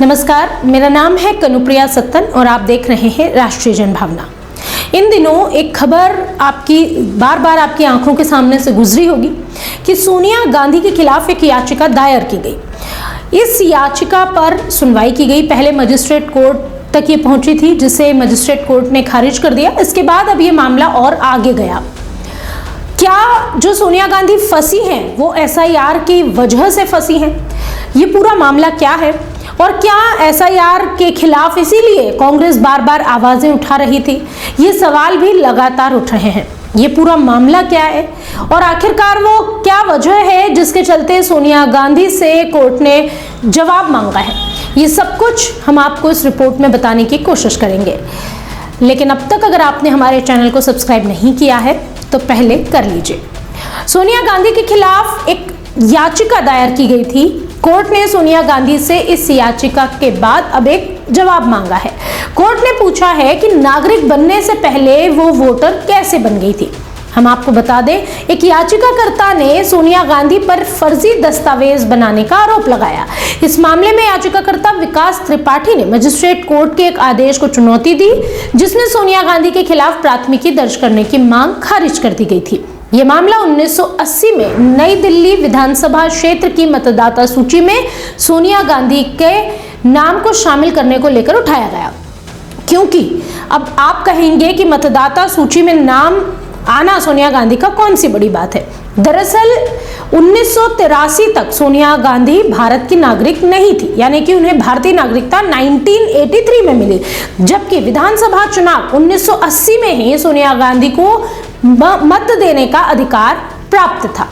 नमस्कार, मेरा नाम है कनुप्रिया सत्तन और आप देख रहे हैं राष्ट्रीय जनभावना। इन दिनों एक खबर आपकी बार बार आपकी आंखों के सामने से गुजरी होगी कि सोनिया गांधी के खिलाफ एक याचिका दायर की गई। इस याचिका पर सुनवाई की गई। पहले मजिस्ट्रेट कोर्ट तक ये पहुंची थी, जिसे मजिस्ट्रेट कोर्ट ने खारिज कर दिया। इसके बाद अब ये मामला और आगे गया। क्या जो सोनिया गांधी फंसी हैं वो एसआईआर की वजह से फंसी हैं? ये पूरा मामला क्या है और क्या एसआईआर के खिलाफ इसीलिए कांग्रेस बार बार आवाजें उठा रही थी? ये सवाल भी लगातार उठ रहे हैं। ये पूरा मामला क्या है और आखिरकार वो क्या वजह है जिसके चलते सोनिया गांधी से कोर्ट ने जवाब मांगा है? ये सब कुछ हम आपको इस रिपोर्ट में बताने की कोशिश करेंगे। लेकिन अब तक अगर आपने हमारे चैनल को सब्सक्राइब नहीं किया है तो पहले कर लीजिए। सोनिया गांधी के खिलाफ एक याचिका दायर की गई थी। कोर्ट ने सोनिया गांधी से इस याचिका के बाद अब एक जवाब मांगा है। कोर्ट ने पूछा है कि नागरिक बनने से पहले वो वोटर कैसे बन गई थी। हम आपको बता दें, एक याचिकाकर्ता ने सोनिया गांधी पर फर्जी दस्तावेज बनाने का आरोप लगाया। इस मामले में याचिकाकर्ता विकास त्रिपाठी ने मजिस्ट्रेट कोर्ट के एक आदेश को चुनौती दी, जिसमें सोनिया गांधी के खिलाफ प्राथमिकी दर्ज करने की मांग खारिज कर दी गई थी। यह मामला 1980 में नई दिल्ली विधानसभा क्षेत्र की मतदाता सूची में सोनिया गांधी के नाम को शामिल करने को लेकर उठाया गया। क्योंकि अब आप कहेंगे कि मतदाता सूची में नाम आना सोनिया गांधी का कौन सी बड़ी बात है। दरअसल 1983 तक सोनिया गांधी भारत की नागरिक नहीं थी, यानी कि उन्हें भारतीय नागरिकता 1983 में मिली, जबकि विधानसभा चुनाव 1980 में ही सोनिया गांधी को मत देने का अधिकार प्राप्त था।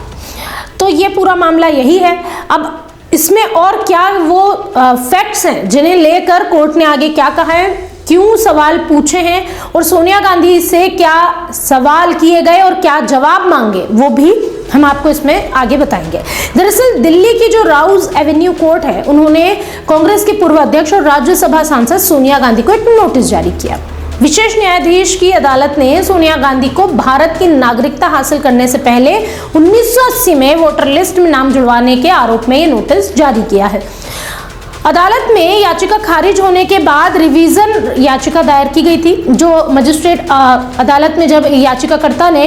तो ये पूरा मामला यही है। अब इसमें और क्या वो फैक्ट्स हैं जिन्हें लेकर कोर्ट ने आगे क्या कहा है, क्यों सवाल पूछे हैं और सोनिया गांधी से क्या सवाल किए गए और क्या जवाब मांगे, वो भी हम आपको इसमें आगे बताएंगे। दरअसल दिल्ली की जो राउज एवेन्यू कोर्ट है, उन्होंने कांग्रेस के पूर्व अध्यक्ष और राज्यसभा सांसद सोनिया गांधी को एक नोटिस जारी किया। विशेष न्यायाधीश की अदालत ने सोनिया गांधी को भारत की नागरिकता हासिल करने से पहले 1980 में वोटर लिस्ट में नाम जुड़वाने के आरोप में ये नोटिस जारी किया है। अदालत में याचिका खारिज होने के बाद रिवीजन याचिका दायर की गई थी। जो मजिस्ट्रेट अदालत में जब याचिकाकर्ता ने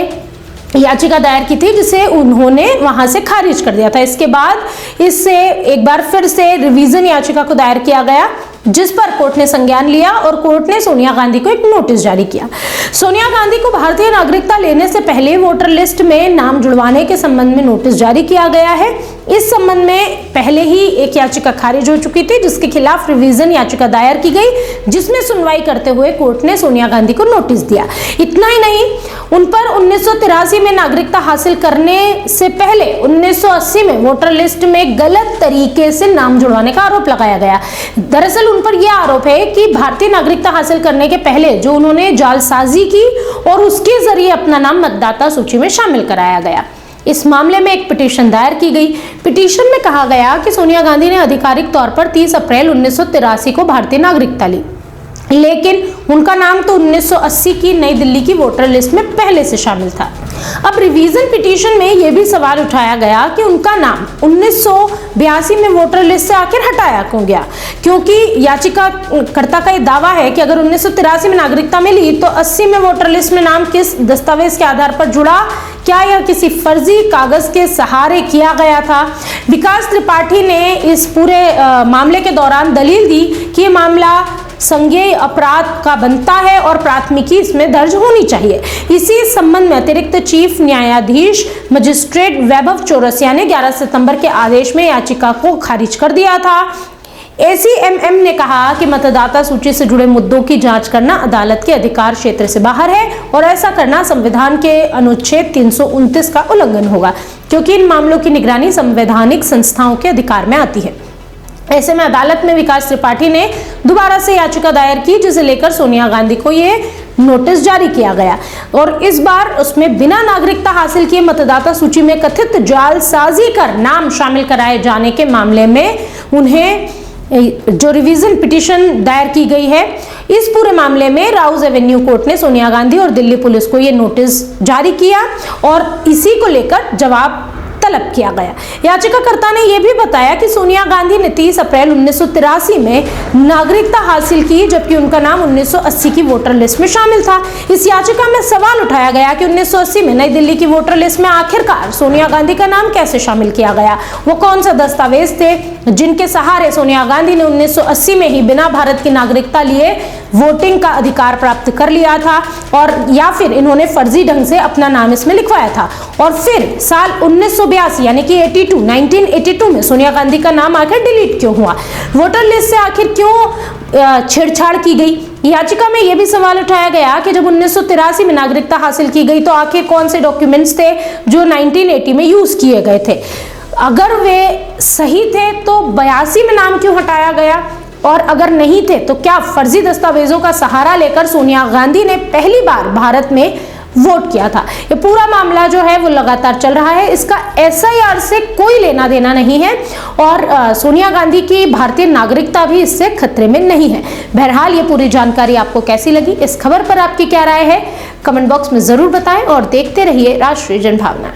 याचिका दायर की थी, जिसे उन्होंने वहां से खारिज कर दिया था। इसके बाद इससे एक बार फिर से रिवीजन याचिका को दायर किया गया, जिस पर कोर्ट ने संज्ञान लिया और कोर्ट ने सोनिया गांधी को एक नोटिस जारी किया। सोनिया गांधी को भारतीय नागरिकता लेने से पहले वोटर लिस्ट में नाम जुड़वाने के संबंध में नोटिस जारी किया गया है। इस संबंध में पहले ही एक याचिका खारिज हो चुकी थी, जिसके खिलाफ रिवीजन याचिका दायर की गई, जिसमें सुनवाई करते हुए कोर्ट ने सोनिया गांधी को नोटिस दिया। इतना ही नहीं, उन पर 1983 में नागरिकता हासिल करने से पहले 1980 में वोटर लिस्ट में गलत तरीके से नाम जुड़वाने का आरोप लगाया गया। दरअसल उन पर यह आरोप है कि भारतीय नागरिकता हासिल करने के पहले जो उन्होंने जालसाजी की और उसके जरिए अपना नाम मतदाता सूची में शामिल कराया गया। इस मामले में एक पिटीशन दायर की गई। पिटीशन में कहा गया कि सोनिया गांधी ने आधिकारिक तौर पर 30 अप्रैल 1983 को भारतीय नागरिकता ली, लेकिन उनका नाम तो 1980 की नई दिल्ली की वोटर लिस्ट में पहले से शामिल था। अब रिवीजन पिटीशन में यह भी सवाल उठाया गया कि उनका नाम 1982 में वोटर लिस्ट से आखिर हटाया क्यों गया, क्योंकि याचिकाकर्ता का यह दावा है कि अगर 1983 में नागरिकता मिली तो 80 में वोटर लिस्ट में नाम किस दस्तावेज के आधार पर जुड़ा, क्या यह किसी फर्जी कागज के सहारे किया गया था। विकास त्रिपाठी ने इस पूरे मामले के दौरान दलील दी कि यह मामला संज्ञेय अपराध का बनता है और प्राथमिकी इसमें दर्ज होनी चाहिए। इसी संबंध में अतिरिक्त चीफ न्यायाधीश मजिस्ट्रेट वैभव चौरसिया ने 11 सितंबर के आदेश में याचिका को खारिज कर दिया था। एसीएमएम ने कहा कि मतदाता सूची से जुड़े मुद्दों की जांच करना अदालत के अधिकार क्षेत्र से बाहर है और ऐसा करना संविधान के अनुच्छेद 329 का उल्लंघन होगा, क्योंकि इन मामलों की निगरानी संवैधानिक संस्थाओं के अधिकार में आती है। ऐसे में अदालत में विकास त्रिपाठी ने दोबारा से याचिका दायर की, जिसे लेकर सोनिया गांधी को ये नोटिस जारी किया गया और इस बार उसमें बिना नागरिकता हासिल किए मतदाता सूची में कथित जालसाजी कर नाम शामिल कराए जाने के मामले में उन्हें जो रिवीजन पिटीशन दायर की गई है, इस पूरे मामले में राउज एवेन्यू कोर्ट ने सोनिया गांधी और दिल्ली पुलिस को ये नोटिस जारी किया और इसी को लेकर जवाब तलब किया गया। याचिकाकर्ता ने यह भी बताया कि सोनिया गांधी ने 30 अप्रैल 1983 में नागरिकता हासिल की, जबकि उनका नाम 1980 की वोटर लिस्ट में शामिल था। इस याचिका में सवाल उठाया गया कि 1980 में नई दिल्ली की वोटर लिस्ट में आखिरकार सोनिया गांधी का नाम कैसे शामिल किया गया। वो कौन सा दस्तावेज थे जिनके सहारे सोनिया गांधी ने 1980 में ही बिना भारत की नागरिकता लिए वोटिंग का अधिकार प्राप्त कर लिया था, और या फिर इन्होंने फर्जी ढंग से अपना नाम इसमें लिखवाया था। और फिर साल 1982 यानी कि 1982 में सोनिया गांधी का नाम आखिर डिलीट क्यों हुआ? वोटर लिस्ट से आखिर क्यों छेड़छाड़ की गई? याचिका में यह भी सवाल उठाया गया कि जब 1983 में नागरिकता हासिल की गई तो आखिर कौन से डॉक्यूमेंट्स थे जो 1980 में यूज किए गए थे? अगर वे सही थे तो 82 में नाम क्यों हटाया गया, और अगर नहीं थे तो क्या फर्जी दस्तावेजों का सहारा लेकर सोनिया गांधी ने पहली बार भारत में वोट किया था? ये पूरा मामला जो है वो लगातार चल रहा है। इसका SIR से कोई लेना देना नहीं है, और सोनिया गांधी की भारतीय नागरिकता भी इससे खतरे में नहीं है। बहरहाल ये पूरी जानकारी आपको कैसी लगी? इस खबर पर आपकी क्या राय है? कमेंट बॉक्स में जरूर बताएं और देखते रहिए राष्ट्रीय जनभावना।